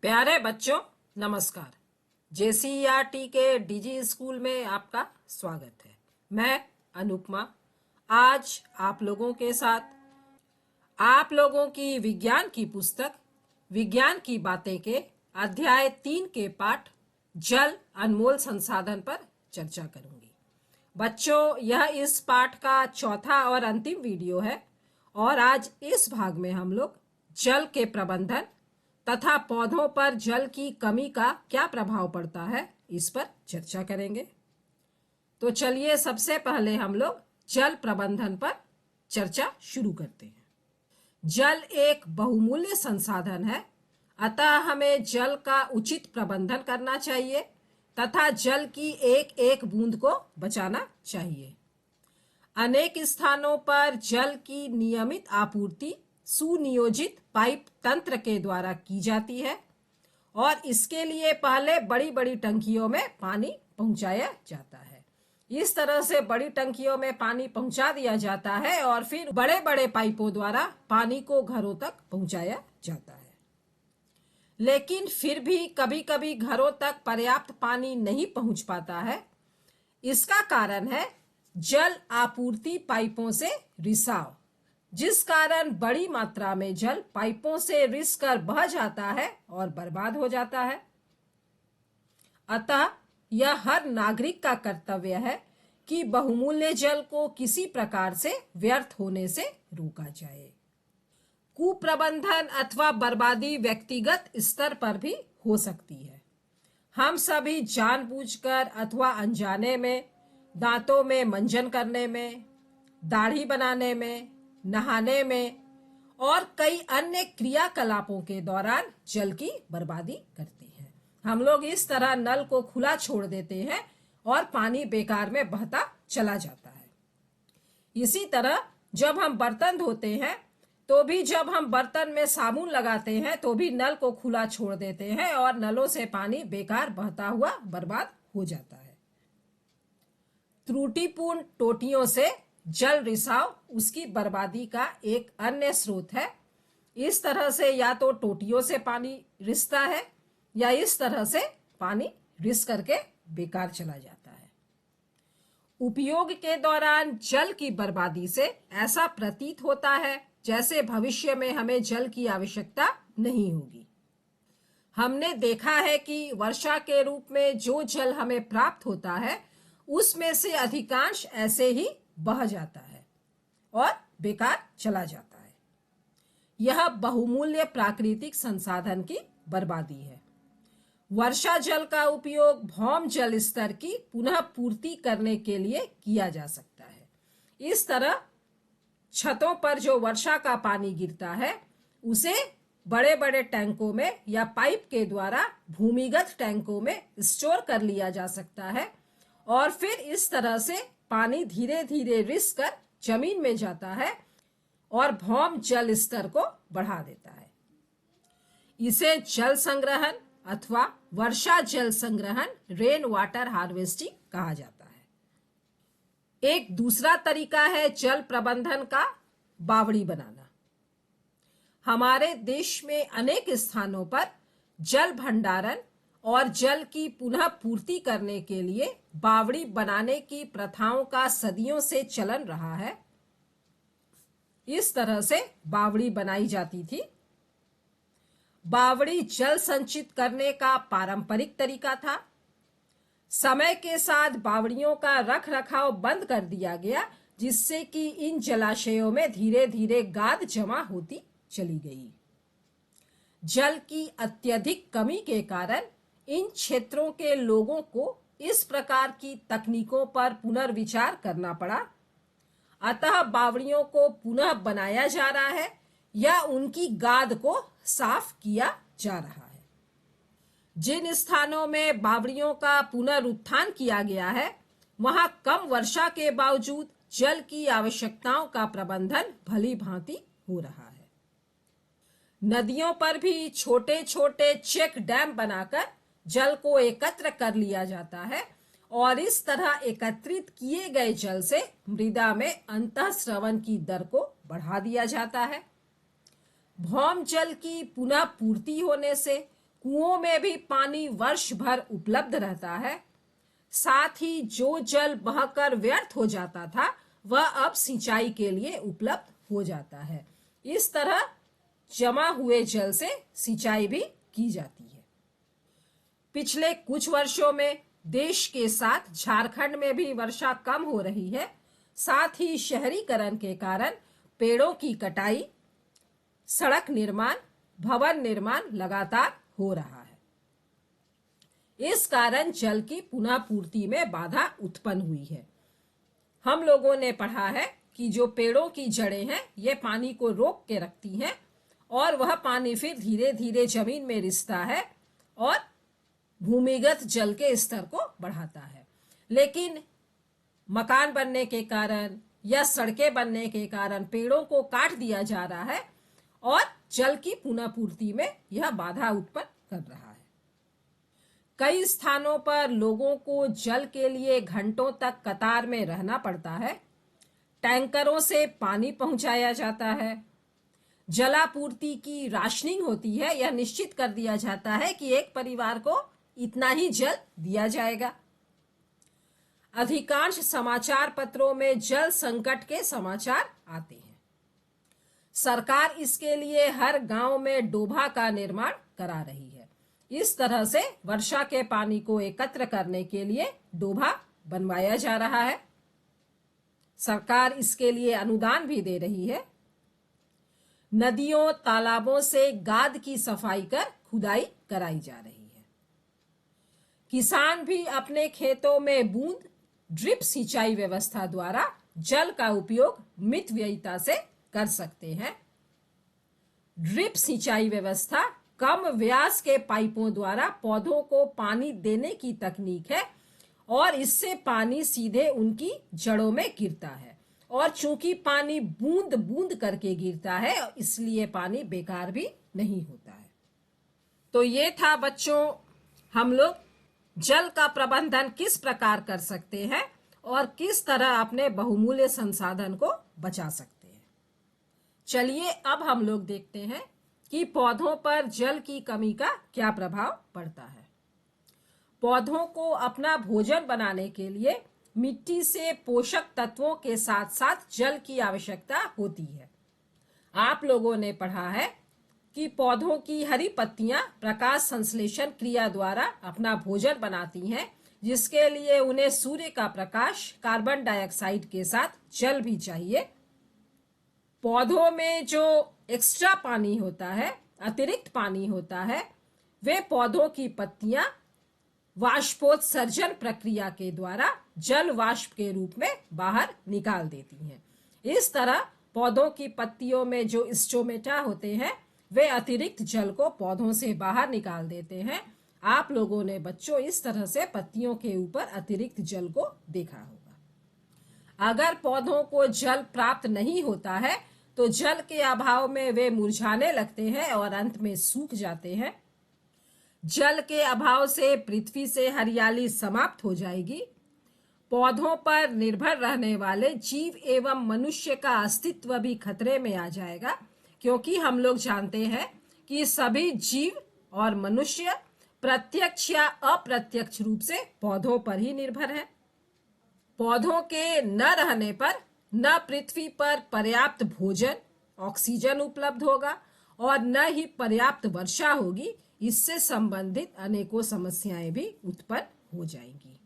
प्यारे बच्चों, नमस्कार। जेसीईआरटी के डीजी स्कूल में आपका स्वागत है। मैं अनुपमा आज आप लोगों के साथ आप लोगों की विज्ञान की पुस्तक विज्ञान की बातें के अध्याय 3 के पाठ जल अनमोल संसाधन पर चर्चा करूंगी। बच्चों, यह इस पाठ का चौथा और अंतिम वीडियो है और आज इस भाग में हम लोग जल के प्रबंधन तथा पौधों पर जल की कमी का क्या प्रभाव पड़ता है इस पर चर्चा करेंगे। तो चलिए सबसे पहले हम लोग जल प्रबंधन पर चर्चा शुरू करते हैं। जल एक बहुमूल्य संसाधन है, अतः हमें जल का उचित प्रबंधन करना चाहिए तथा जल की एक एक बूंद को बचाना चाहिए। अनेक स्थानों पर जल की नियमित आपूर्ति सुनियोजित पाइप तंत्र के द्वारा की जाती है और इसके लिए पहले बड़ी बड़ी टंकियों में पानी पहुंचाया जाता है। इस तरह से बड़ी टंकियों में पानी पहुंचा दिया जाता है और फिर बड़े बड़े पाइपों द्वारा पानी को घरों तक पहुंचाया जाता है। लेकिन फिर भी कभी कभी घरों तक पर्याप्त पानी नहीं पहुंच पाता है। इसका कारण है जल आपूर्ति पाइपों से रिसाव, जिस कारण बड़ी मात्रा में जल पाइपों से रिस कर बह जाता है और बर्बाद हो जाता है। अतः यह हर नागरिक का कर्तव्य है कि बहुमूल्य जल को किसी प्रकार से व्यर्थ होने से रोका जाए। कुप्रबंधन अथवा बर्बादी व्यक्तिगत स्तर पर भी हो सकती है। हम सभी जानबूझकर अथवा अनजाने में दांतों में मंजन करने में, दाढ़ी बनाने में, नहाने में और कई अन्य क्रियाकलापों के दौरान जल की बर्बादी करते हैं। हम लोग इस तरह नल को खुला छोड़ देते हैं और पानी बेकार में बहता चला जाता है। इसी तरह जब हम बर्तन धोते हैं तो भी जब हम बर्तन में साबुन लगाते हैं तो भी नल को खुला छोड़ देते हैं और नलों से पानी बेकार बहता हुआ बर्बाद हो जाता है। त्रुटिपूर्ण टोटियों से जल रिसाव उसकी बर्बादी का एक अन्य स्रोत है। इस तरह से या तो टोटियों से पानी रिसता है या इस तरह से पानी रिस करके बेकार चला जाता है। उपयोग के दौरान जल की बर्बादी से ऐसा प्रतीत होता है जैसे भविष्य में हमें जल की आवश्यकता नहीं होगी। हमने देखा है कि वर्षा के रूप में जो जल हमें प्राप्त होता है उसमें से अधिकांश ऐसे ही बह जाता है और बेकार चला जाता है। यह बहुमूल्य प्राकृतिक संसाधन की बर्बादी है। वर्षा जल का उपयोग भौम जल स्तर की पुनः पूर्ति करने के लिए किया जा सकता है। इस तरह छतों पर जो वर्षा का पानी गिरता है उसे बड़े बड़े टैंकों में या पाइप के द्वारा भूमिगत टैंकों में स्टोर कर लिया जा सकता है और फिर इस तरह से पानी धीरे धीरे रिस कर जमीन में जाता है और भौम जल स्तर को बढ़ा देता है। इसे जल संग्रहण अथवा वर्षा जल संग्रहण रेन वाटर हार्वेस्टिंग कहा जाता है। एक दूसरा तरीका है जल प्रबंधन का बावड़ी बनाना। हमारे देश में अनेक स्थानों पर जल भंडारण और जल की पुनः पूर्ति करने के लिए बावड़ी बनाने की प्रथाओं का सदियों से चलन रहा है। इस तरह से बावड़ी बनाई जाती थी। बावड़ी जल संचित करने का पारंपरिक तरीका था। समय के साथ बावड़ियों का रख रखाव बंद कर दिया गया, जिससे कि इन जलाशयों में धीरे धीरे गाद जमा होती चली गई। जल की अत्यधिक कमी के कारण इन क्षेत्रों के लोगों को इस प्रकार की तकनीकों पर पुनर्विचार करना पड़ा। अतः बावड़ियों को पुनः बनाया जा रहा है या उनकी गाद को साफ किया जा रहा है। जिन स्थानों में बावड़ियों का पुनरुत्थान किया गया है वहां कम वर्षा के बावजूद जल की आवश्यकताओं का प्रबंधन भली भांति हो रहा है। नदियों पर भी छोटे छोटे चेक डैम बनाकर जल को एकत्र कर लिया जाता है और इस तरह एकत्रित किए गए जल से मृदा में अंतःस्रवण की दर को बढ़ा दिया जाता है। भौम जल की पुनः पूर्ति होने से कुओं में भी पानी वर्ष भर उपलब्ध रहता है। साथ ही जो जल बहकर व्यर्थ हो जाता था वह अब सिंचाई के लिए उपलब्ध हो जाता है। इस तरह जमा हुए जल से सिंचाई भी की जाती है। पिछले कुछ वर्षों में देश के साथ झारखंड में भी वर्षा कम हो रही है। साथ ही शहरीकरण के कारण पेड़ों की कटाई, सड़क निर्माण, भवन निर्माण लगातार हो रहा है। इस कारण जल की पुनः पूर्ति में बाधा उत्पन्न हुई है। हम लोगों ने पढ़ा है कि जो पेड़ों की जड़ें हैं ये पानी को रोक के रखती हैं और वह पानी फिर धीरे धीरे जमीन में रिसता है और भूमिगत जल के स्तर को बढ़ाता है। लेकिन मकान बनने के कारण या सड़कें बनने के कारण पेड़ों को काट दिया जा रहा है और जल की पुनः पूर्ति में यह बाधा उत्पन्न कर रहा है। कई स्थानों पर लोगों को जल के लिए घंटों तक कतार में रहना पड़ता है। टैंकरों से पानी पहुंचाया जाता है। जलापूर्ति की राशनिंग होती है। यह निश्चित कर दिया जाता है कि एक परिवार को इतना ही जल दिया जाएगा। अधिकांश समाचार पत्रों में जल संकट के समाचार आते हैं। सरकार इसके लिए हर गांव में डोभा का निर्माण करा रही है। इस तरह से वर्षा के पानी को एकत्र करने के लिए डोभा बनवाया जा रहा है। सरकार इसके लिए अनुदान भी दे रही है। नदियों, तालाबों से गाद की सफाई कर खुदाई कराई जा रही है। किसान भी अपने खेतों में बूंद ड्रिप सिंचाई व्यवस्था द्वारा जल का उपयोग मितव्ययिता से कर सकते हैं। ड्रिप सिंचाई व्यवस्था कम व्यास के पाइपों द्वारा पौधों को पानी देने की तकनीक है और इससे पानी सीधे उनकी जड़ों में गिरता है। और चूंकि पानी बूंद बूंद करके गिरता है इसलिए पानी बेकार भी नहीं होता है। तो ये था बच्चों, हम लोग जल का प्रबंधन किस प्रकार कर सकते हैं और किस तरह अपने बहुमूल्य संसाधन को बचा सकते हैं। चलिए अब हम लोग देखते हैं कि पौधों पर जल की कमी का क्या प्रभाव पड़ता है। पौधों को अपना भोजन बनाने के लिए मिट्टी से पोषक तत्वों के साथ साथ जल की आवश्यकता होती है। आप लोगों ने पढ़ा है कि पौधों की हरी पत्तियां प्रकाश संश्लेषण क्रिया द्वारा अपना भोजन बनाती हैं, जिसके लिए उन्हें सूर्य का प्रकाश, कार्बन डाइऑक्साइड के साथ जल भी चाहिए। पौधों में जो एक्स्ट्रा पानी होता है, अतिरिक्त पानी होता है, वे पौधों की पत्तियां वाष्पोत्सर्जन प्रक्रिया के द्वारा जल वाष्प के रूप में बाहर निकाल देती हैं। इस तरह पौधों की पत्तियों में जो स्टोमेटा होते हैं वे अतिरिक्त जल को पौधों से बाहर निकाल देते हैं। आप लोगों ने बच्चों इस तरह से पत्तियों के ऊपर अतिरिक्त जल को देखा होगा। अगर पौधों को जल प्राप्त नहीं होता है तो जल के अभाव में वे मुरझाने लगते हैं और अंत में सूख जाते हैं। जल के अभाव से पृथ्वी से हरियाली समाप्त हो जाएगी। पौधों पर निर्भर रहने वाले जीव एवं मनुष्य का अस्तित्व भी खतरे में आ जाएगा, क्योंकि हम लोग जानते हैं कि सभी जीव और मनुष्य प्रत्यक्ष या अप्रत्यक्ष रूप से पौधों पर ही निर्भर है। पौधों के न रहने पर न पृथ्वी पर पर्याप्त भोजन, ऑक्सीजन उपलब्ध होगा और न ही पर्याप्त वर्षा होगी। इससे संबंधित अनेकों समस्याएं भी उत्पन्न हो जाएंगी।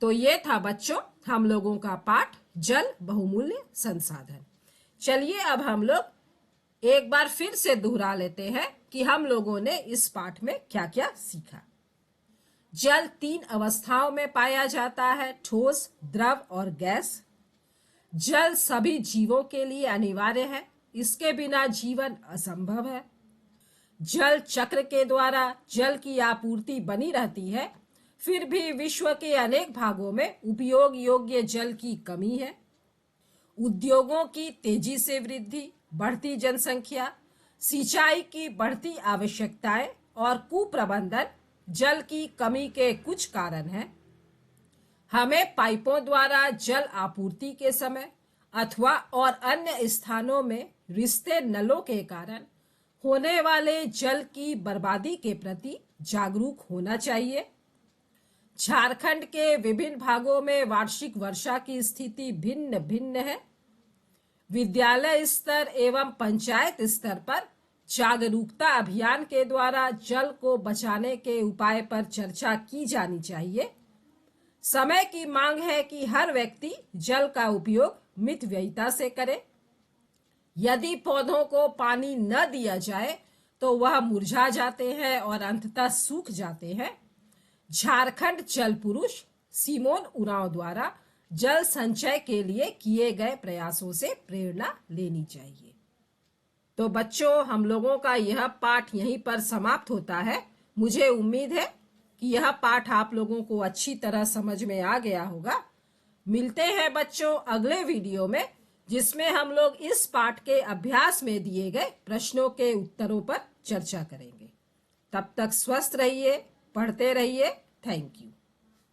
तो ये था बच्चों हम लोगों का पाठ जल बहुमूल्य संसाधन। चलिए अब हम लोग एक बार फिर से दोहरा लेते हैं कि हम लोगों ने इस पाठ में क्या क्या सीखा। जल 3 अवस्थाओं में पाया जाता है, ठोस, द्रव और गैस। जल सभी जीवों के लिए अनिवार्य है, इसके बिना जीवन असंभव है। जल चक्र के द्वारा जल की आपूर्ति बनी रहती है, फिर भी विश्व के अनेक भागों में उपयोग योग्य जल की कमी है। उद्योगों की तेजी से वृद्धि, बढ़ती जनसंख्या, सिंचाई की बढ़ती आवश्यकताएं और कुप्रबंधन जल की कमी के कुछ कारण हैं। हमें पाइपों द्वारा जल आपूर्ति के समय अथवा और अन्य स्थानों में रिसते नलों के कारण होने वाले जल की बर्बादी के प्रति जागरूक होना चाहिए। झारखंड के विभिन्न भागों में वार्षिक वर्षा की स्थिति भिन्न भिन्न है। विद्यालय स्तर एवं पंचायत स्तर पर जागरूकता अभियान के द्वारा जल को बचाने के उपाय पर चर्चा की जानी चाहिए। समय की मांग है कि हर व्यक्ति जल का उपयोग मितव्ययिता से करे। यदि पौधों को पानी न दिया जाए तो वह मुरझा जाते हैं और अंततः सूख जाते हैं। झारखंड जल पुरुष सिमोन उरांव द्वारा जल संचय के लिए किए गए प्रयासों से प्रेरणा लेनी चाहिए। तो बच्चों, हम लोगों का यह पाठ यहीं पर समाप्त होता है। मुझे उम्मीद है कि यह पाठ आप लोगों को अच्छी तरह समझ में आ गया होगा। मिलते हैं बच्चों अगले वीडियो में, जिसमें हम लोग इस पाठ के अभ्यास में दिए गए प्रश्नों के उत्तरों पर चर्चा करेंगे। तब तक स्वस्थ रहिए, पढ़ते रहिए। Thank you.